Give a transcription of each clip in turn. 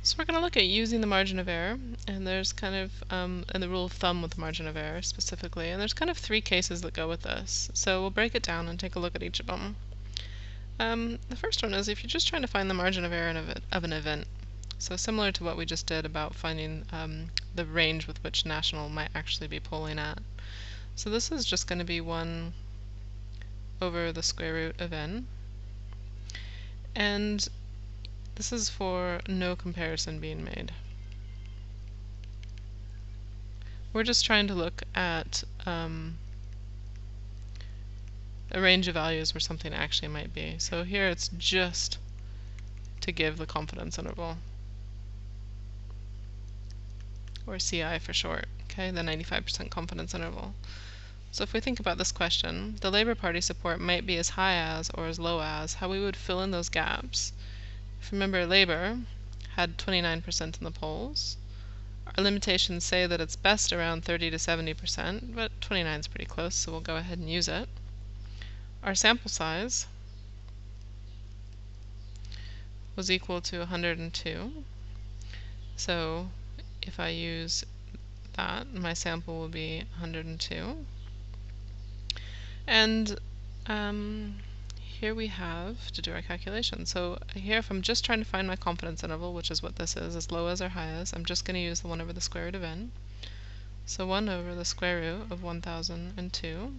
So we're going to look at using the margin of error, and there's kind of, and the rule of thumb with the margin of error specifically, and there's kind of three cases that go with this. So we'll break it down and take a look at each of them. The first one is if you're just trying to find the margin of error of an event. So similar to what we just did about finding the range with which national might actually be polling at. So this is just going to be 1 over the square root of n, and this is for no comparison being made. We're just trying to look at a range of values where something actually might be. So here it's just to give the confidence interval, or CI for short, okay, the 95% confidence interval. So if we think about this question, the Labour Party support might be as high as or as low as, how we would fill in those gaps. If you remember, Labour had 29% in the polls. Our limitations say that it's best around 30 to 70%, but 29 is pretty close, so we'll go ahead and use it. Our sample size was equal to 102. So if I use that, my sample will be 102. And here we have to do our calculation. So here, if I'm just trying to find my confidence interval, which is what this is, as low as or high as, I'm just going to use the 1 over the square root of n. So 1 over the square root of 1002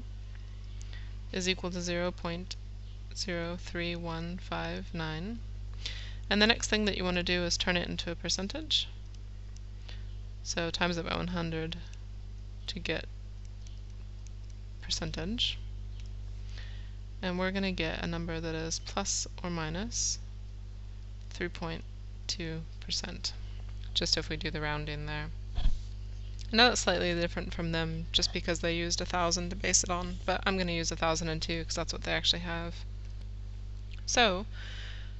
is equal to 0.03159. And the next thing that you want to do is turn it into a percentage. So times it by 100 to get percentage. And we're going to get a number that is plus or minus 3.2%, just if we do the rounding there. I know that's slightly different from them just because they used 1,000 to base it on, but I'm going to use 1,002 because that's what they actually have. So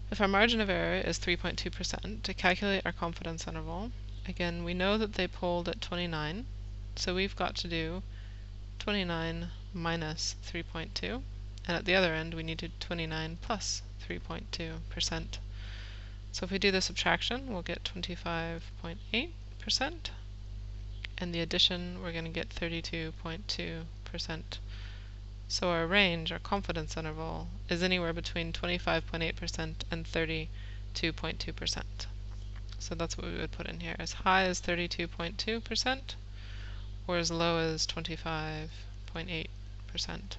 if our margin of error is 3.2%, to calculate our confidence interval, again, we know that they polled at 29, so we've got to do 29 minus 3.2. And at the other end, we needed 29 plus 3.2%. So if we do the subtraction, we'll get 25.8%. And the addition, we're going to get 32.2%. So our range, our confidence interval, is anywhere between 25.8% and 32.2%. So that's what we would put in here, as high as 32.2% or as low as 25.8%.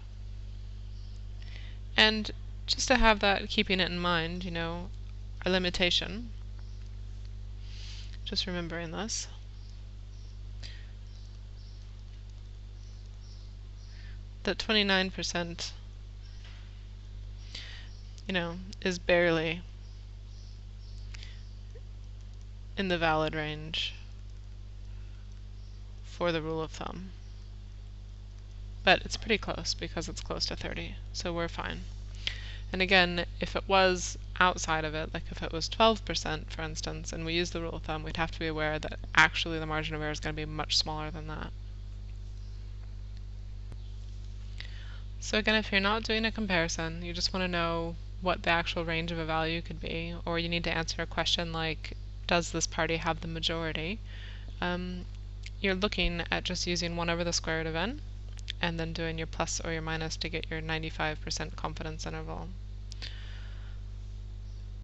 And just to have that, keeping it in mind, you know, our limitation, just remembering this, that 29%, you know, is barely in the valid range for the rule of thumb. But it's pretty close because it's close to 30, so we're fine. And again, if it was outside of it, like if it was 12%, for instance, and we use the rule of thumb, we'd have to be aware that actually the margin of error is going to be much smaller than that. So again, if you're not doing a comparison, you just want to know what the actual range of a value could be, or you need to answer a question like, does this party have the majority? You're looking at just using 1 over the square root of n, and then doing your plus or your minus to get your 95% confidence interval.